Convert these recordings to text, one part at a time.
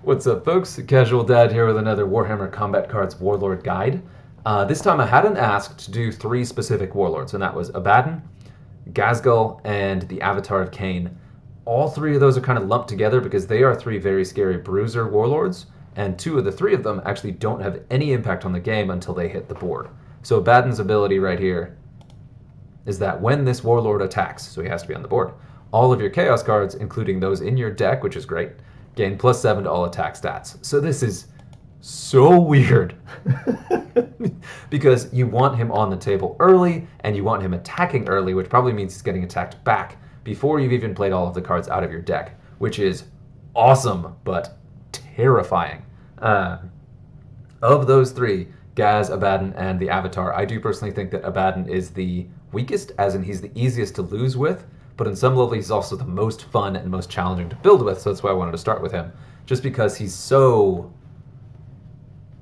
What's up, folks? Casual Dad here with another Warhammer Combat Cards Warlord guide. This time I hadn't asked to do three specific Warlords, and that was Abaddon, Ghazghkull, and the Avatar of Khaine. All three of those are kind of lumped together because they are three very scary Bruiser Warlords, and two of the three of them actually don't have any impact on the game until they hit the board. So Abaddon's ability right here is that when this Warlord attacks, so he has to be on the board, all of your Chaos cards, including those in your deck, which is great, gain +7 to all attack stats. So this is so weird because you want him on the table early and you want him attacking early, which probably means he's getting attacked back before you've even played all of the cards out of your deck, which is awesome but terrifying. Of those three, Gaz, Abaddon, and the Avatar, I do personally think that Abaddon is the weakest, as in he's the easiest to lose with, but in some level he's also the most fun and most challenging to build with, so that's why I wanted to start with him. Just because he's so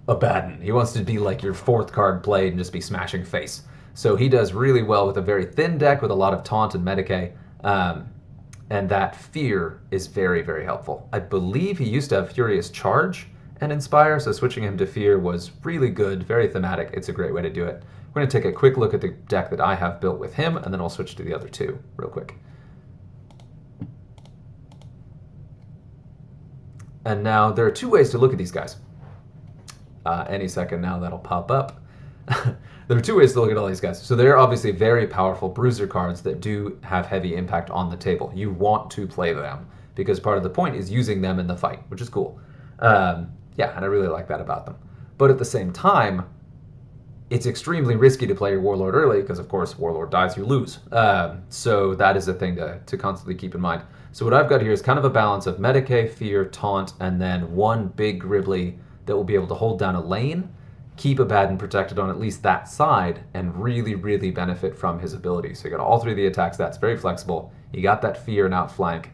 Abaddon. He wants to be like your fourth card played and just be smashing face. So he does really well with a very thin deck with a lot of taunt and Medicae, and that fear is very, very helpful. I believe he used to have Furious Charge and Inspire, so switching him to Fear was really good, very thematic. It's a great way to do it. We're going to take a quick look at the deck that I have built with him, and then I'll switch to the other two real quick. And now there are two ways to look at these guys. Any second now that'll pop up. There are two ways to look at all these guys. So they're obviously very powerful Bruiser cards that do have heavy impact on the table. You want to play them because part of the point is using them in the fight, which is cool. Yeah, and I really like that about them. But at the same time, it's extremely risky to play your Warlord early because, of course, Warlord dies, you lose. So that is a thing to constantly keep in mind. So what I've got here is kind of a balance of Medicae, Fear, Taunt, and then one big Gribbly that will be able to hold down a lane, keep Abaddon protected on at least that side, and really, really benefit from his abilities. So you got all three of the attack stats, very flexible. You got that Fear and outflank.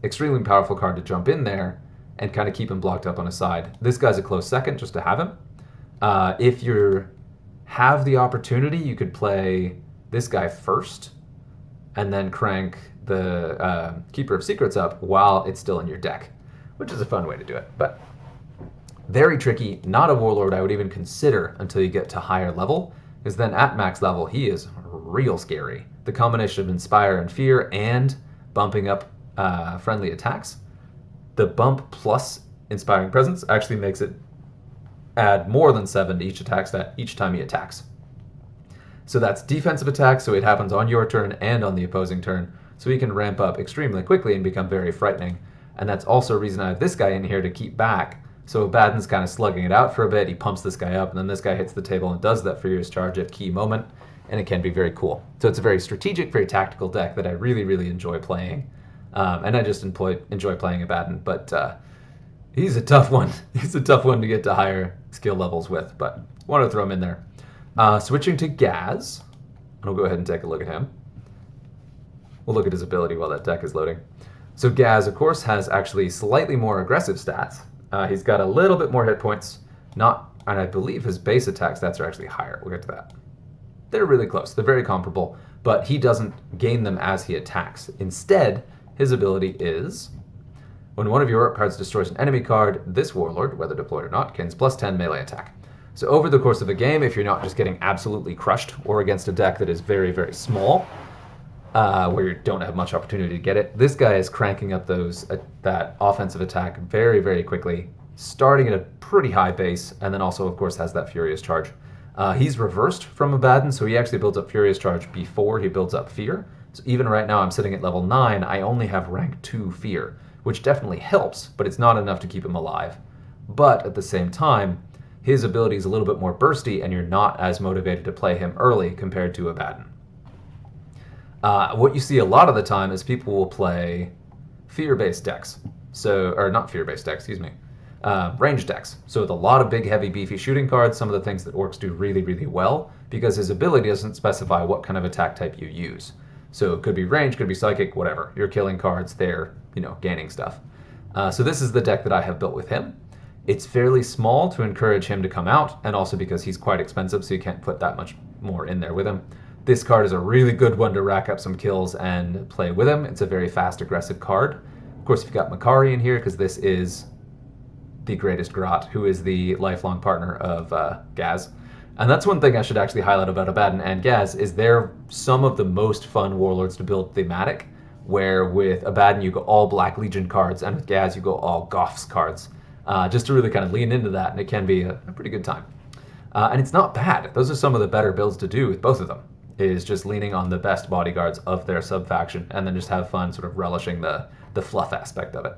Extremely powerful card to jump in there and kind of keep him blocked up on his side. This guy's a close second just to have him. If you have the opportunity, you could play this guy first and then crank the Keeper of Secrets up while it's still in your deck, which is a fun way to do it. But very tricky, not a Warlord I would even consider until you get to higher level, because then at max level he is real scary. The combination of Inspire and Fear and bumping up friendly attacks, the bump plus Inspiring Presence actually makes it add more than 7 to each attack stat each time he attacks. So that's defensive attack, so it happens on your turn and on the opposing turn, so he can ramp up extremely quickly and become very frightening. And that's also a reason I have this guy in here to keep back. So Abaddon's kind of slugging it out for a bit, he pumps this guy up, and then this guy hits the table and does that Furious Charge at key moment, and it can be very cool. So it's a very strategic, very tactical deck that I really, really enjoy playing. And I just enjoy playing Abaddon, but he's a tough one. He's a tough one to get to higher skill levels with, but want to throw him in there. Switching to Gaz, and we'll go ahead and take a look at him. We'll look at his ability while that deck is loading. So Gaz, of course, has actually slightly more aggressive stats. He's got a little bit more hit points, and I believe his base attack stats are actually higher. We'll get to that. They're really close. They're very comparable, but he doesn't gain them as he attacks. Instead, his ability is, when one of your cards destroys an enemy card, this Warlord, whether deployed or not, gains +10 melee attack. So over the course of a game, if you're not just getting absolutely crushed, or against a deck that is very, very small, where you don't have much opportunity to get it, this guy is cranking up that offensive attack very, very quickly, starting at a pretty high base, and then also, of course, has that Furious Charge. He's reversed from Abaddon, so he actually builds up Furious Charge before he builds up Fear. So even right now, I'm sitting at level 9, I only have rank 2 Fear, which definitely helps, but it's not enough to keep him alive. But at the same time, his ability is a little bit more bursty, and you're not as motivated to play him early compared to Abaddon. What you see a lot of the time is people will play fear-based decks. Or not fear-based decks, excuse me. Range decks. So with a lot of big, heavy, beefy shooting cards, some of the things that orcs do really, really well, because his ability doesn't specify what kind of attack type you use. So it could be range, could be psychic, whatever. You're killing cards, they're, gaining stuff. So this is the deck that I have built with him. It's fairly small to encourage him to come out, and also because he's quite expensive, so you can't put that much more in there with him. This card is a really good one to rack up some kills and play with him. It's a very fast, aggressive card. Of course, you've got Makari in here, because this is the greatest Grot, who is the lifelong partner of Gaz. And that's one thing I should actually highlight about Abaddon and Gaz, is they're some of the most fun warlords to build thematic, where with Abaddon you go all Black Legion cards, and with Gaz you go all Goths cards, just to really kind of lean into that, and it can be a pretty good time. And it's not bad. Those are some of the better builds to do with both of them, is just leaning on the best bodyguards of their sub-faction, and then just have fun sort of relishing the fluff aspect of it.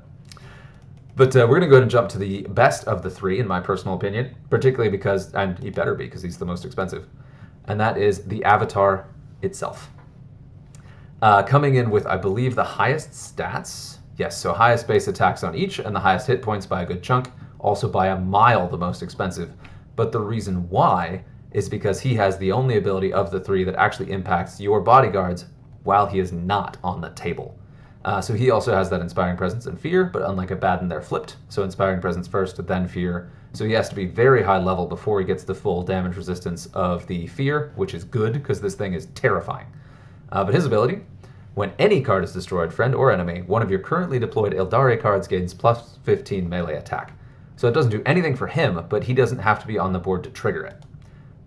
But we're going to go ahead and jump to the best of the three, in my personal opinion, particularly because, and he better be, because he's the most expensive, and that is the Avatar itself. Coming in with, I believe, the highest stats. Yes, so highest base attacks on each, and the highest hit points by a good chunk, also by a mile the most expensive. But the reason why is because he has the only ability of the three that actually impacts your bodyguards while he is not on the table. So he also has that Inspiring Presence and Fear, but unlike Abaddon, they're flipped. So Inspiring Presence first, then Fear. So he has to be very high level before he gets the full damage resistance of the Fear, which is good, because this thing is terrifying. But his ability, when any card is destroyed, friend or enemy, one of your currently deployed Eldari cards gains plus 15 melee attack. So it doesn't do anything for him, but he doesn't have to be on the board to trigger it.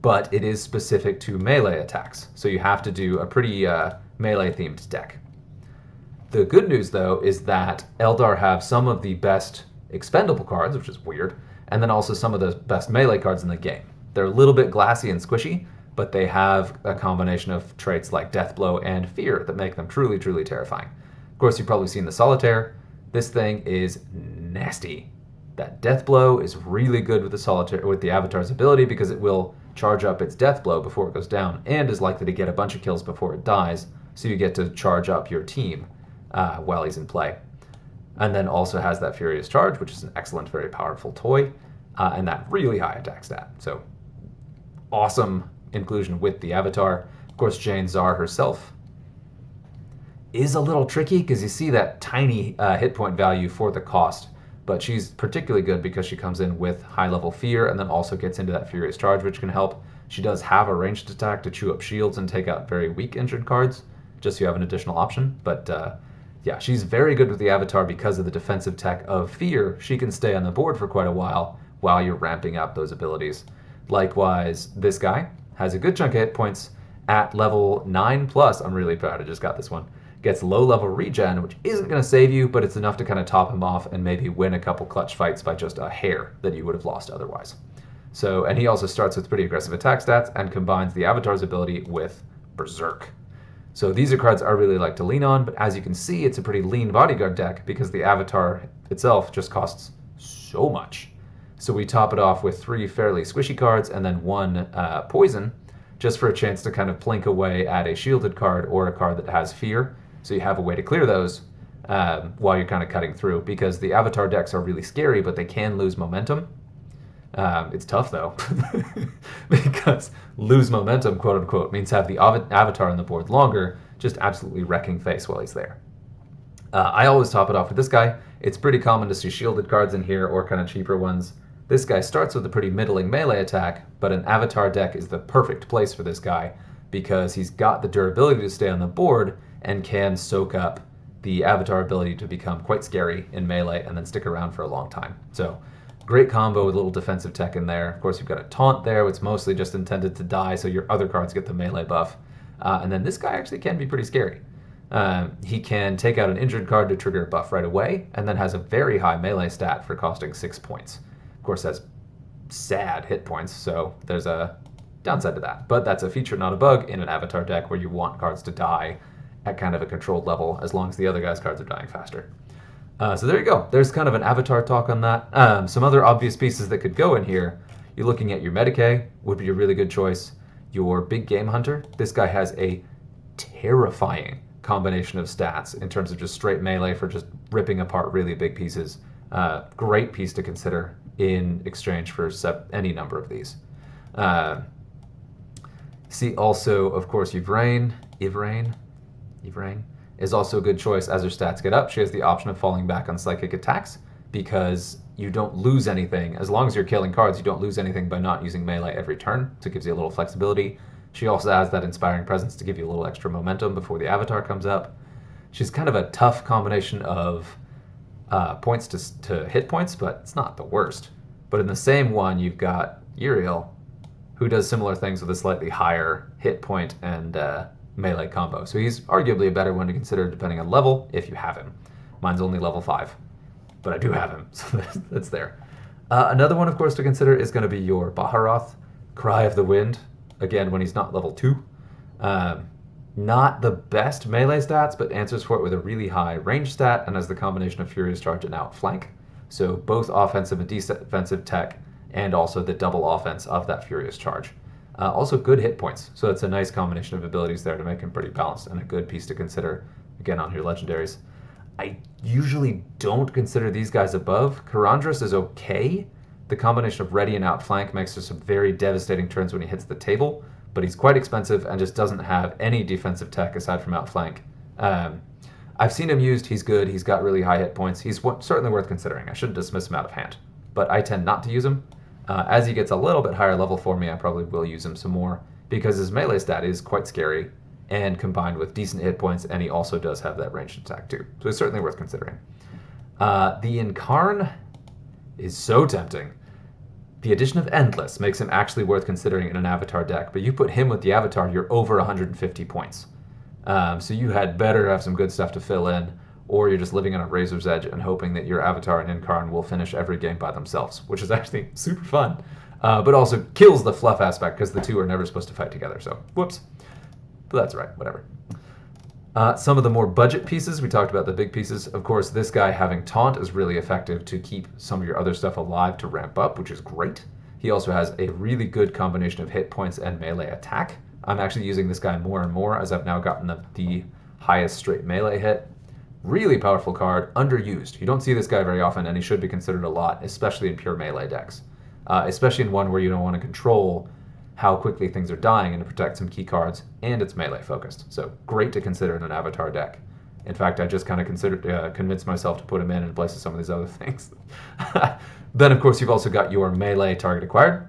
But it is specific to melee attacks, so you have to do a pretty melee-themed deck. The good news, though, is that Eldar have some of the best expendable cards, which is weird, and then also some of the best melee cards in the game. They're a little bit glassy and squishy, but they have a combination of traits like Deathblow and Fear that make them truly, truly terrifying. Of course, you've probably seen the Solitaire. This thing is nasty. That Deathblow is really good with the Solitaire, with the Avatar's ability, because it will charge up its Deathblow before it goes down, and is likely to get a bunch of kills before it dies, so you get to charge up your team while he's in play. And then also has that Furious Charge, which is an excellent, very powerful toy, and that really high attack stat. So awesome inclusion with the Avatar. Of course, Jane Czar herself is a little tricky, because you see that tiny hit point value for the cost, but she's particularly good because she comes in with high-level Fear, and then also gets into that Furious Charge, which can help. She does have a ranged attack to chew up shields and take out very weak injured cards, just so you have an additional option. But yeah, she's very good with the Avatar because of the defensive tech of Fear. She can stay on the board for quite a while you're ramping up those abilities. Likewise, this guy has a good chunk of hit points at level 9+. I'm really proud, I just got this one. Gets low-level regen, which isn't going to save you, but it's enough to kind of top him off and maybe win a couple clutch fights by just a hair that you would have lost otherwise. So, and he also starts with pretty aggressive attack stats and combines the Avatar's ability with Berserk. So these are cards I really like to lean on, but as you can see, it's a pretty lean bodyguard deck because the Avatar itself just costs so much. So we top it off with 3 fairly squishy cards and then 1 poison, just for a chance to kind of plink away at a shielded card or a card that has Fear. So you have a way to clear those while you're kind of cutting through, because the Avatar decks are really scary, but they can lose momentum. It's tough, though, because lose momentum, quote unquote, means have the Avatar on the board longer, just absolutely wrecking face while he's there. I always top it off with this guy. It's pretty common to see shielded cards in here or kind of cheaper ones. This guy starts with a pretty middling melee attack, but an Avatar deck is the perfect place for this guy because he's got the durability to stay on the board and can soak up the Avatar ability to become quite scary in melee and then stick around for a long time. So great combo with a little defensive tech in there. Of course, you've got a taunt there, it's mostly just intended to die, so your other cards get the melee buff. And then this guy actually can be pretty scary. He can take out an injured card to trigger a buff right away, and then has a very high melee stat for costing 6 points. Of course, that's sad hit points, so there's a downside to that. But that's a feature, not a bug, in an Avatar deck where you want cards to die at kind of a controlled level, as long as the other guy's cards are dying faster. So there you go. There's kind of an Avatar talk on that. Some other obvious pieces that could go in here. You're looking at your Medicae, would be a really good choice. Your Big Game Hunter. This guy has a terrifying combination of stats in terms of just straight melee for just ripping apart really big pieces. Great piece to consider in exchange for any number of these. See also, of course, Yvraine is also a good choice as her stats get up. She has the option of falling back on psychic attacks because you don't lose anything. As long as you're killing cards, you don't lose anything by not using melee every turn, so it gives you a little flexibility. She also has that Inspiring Presence to give you a little extra momentum before the Avatar comes up. She's kind of a tough combination of points to hit points, but it's not the worst. But in the same one, you've got Uriel, who does similar things with a slightly higher hit point and melee combo. So he's arguably a better one to consider depending on level, if you have him. Mine's only level 5, but I do have him, so that's there. Another one, of course, to consider is going to be your Baharoth, Cry of the Wind, again, when he's not level 2. Not the best melee stats, but answers for it with a really high range stat and has the combination of Furious Charge and Outflank. So both offensive and defensive tech, and also the double offense of that Furious Charge. Also good hit points, so it's a nice combination of abilities there to make him pretty balanced, and a good piece to consider, again, on your legendaries. I usually don't consider these guys above. Karandras is okay. The combination of ready and outflank makes for some very devastating turns when he hits the table, but he's quite expensive and just doesn't have any defensive tech aside from outflank. I've seen him used, he's good, he's got really high hit points, he's certainly worth considering. I shouldn't dismiss him out of hand, but I tend not to use him. As he gets a little bit higher level for me, I probably will use him some more, because his melee stat is quite scary, and combined with decent hit points, and he also does have that ranged attack too. So it's certainly worth considering. The Incarn is so tempting. The addition of Endless makes him actually worth considering in an Avatar deck, but you put him with the Avatar, you're over 150 points. So you had better have some good stuff to fill in, or you're just living on a razor's edge and hoping that your Avatar and Incarn will finish every game by themselves, which is actually super fun, but also kills the fluff aspect because the two are never supposed to fight together, so whoops. But that's right, whatever. Some of the more budget pieces, we talked about the big pieces. Of course, this guy having Taunt is really effective to keep some of your other stuff alive to ramp up, which is great. He also has a really good combination of hit points and melee attack. I'm actually using this guy more and more as I've now gotten the highest straight melee hit. Really powerful card, underused. You don't see this guy very often, and he should be considered a lot, especially in pure melee decks. Especially in one where you don't want to control how quickly things are dying and to protect some key cards, and it's melee focused. So great to consider in an Avatar deck. In fact, I just kind of convinced myself to put him in place of some of these other things. Then, of course, you've also got your melee target acquired.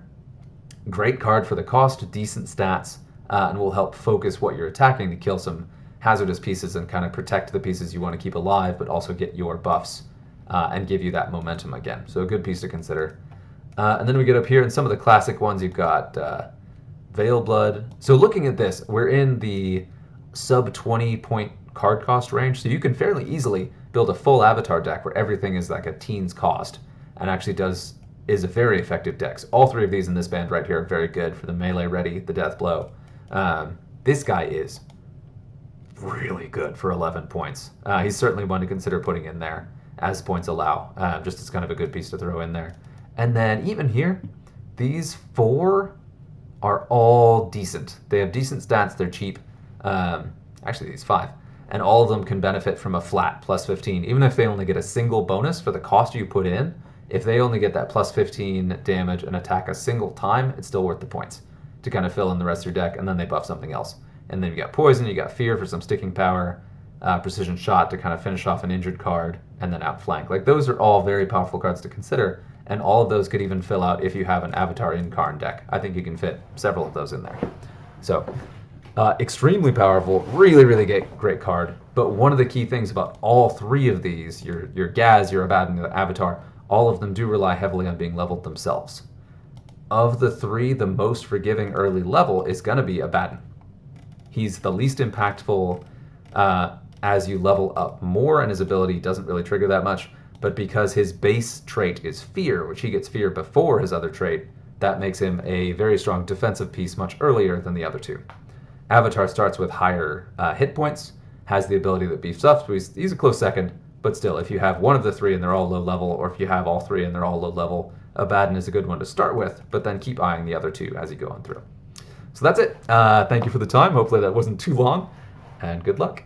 Great card for the cost, decent stats, and will help focus what you're attacking to kill some hazardous pieces and kind of protect the pieces you want to keep alive, but also get your buffs and give you that momentum again. So a good piece to consider. And then we get up here, and some of the classic ones, you've got Veil Blood. So looking at this, we're in the sub 20 point card cost range, so you can fairly easily build a full Avatar deck where everything is like a teen's cost and actually is a very effective deck. So all three of these in this band right here are very good for the melee ready, the death blow. This guy is really good for 11 points. He's certainly one to consider putting in there as points allow, just as kind of a good piece to throw in there. And then even here, these 4 are all decent. They have decent stats, they're cheap. Actually, these 5. And all of them can benefit from a flat plus 15. Even if they only get a single bonus for the cost you put in, if they only get that plus 15 damage and attack a single time, it's still worth the points to kind of fill in the rest of your deck, and then they buff something else. And then you got Poison, you got Fear for some sticking power, Precision Shot to kind of finish off an injured card, and then Outflank. Like, those are all very powerful cards to consider, and all of those could even fill out if you have an Avatar Incarn deck. I think you can fit several of those in there. So, extremely powerful, really, really great card. But one of the key things about all 3 of these, your Gaz, your Abaddon, your Avatar, all of them do rely heavily on being leveled themselves. Of the 3, the most forgiving early level is going to be Abaddon. He's the least impactful as you level up more, and his ability doesn't really trigger that much. But because his base trait is Fear, which he gets Fear before his other trait, that makes him a very strong defensive piece much earlier than the other 2. Avatar starts with higher hit points, has the ability that beefs up, so he's a close second, but still, if you have one of the 3 and they're all low level, or if you have all 3 and they're all low level, Abaddon is a good one to start with, but then keep eyeing the other 2 as you go on through. So that's it. Thank you for the time. Hopefully that wasn't too long, and good luck.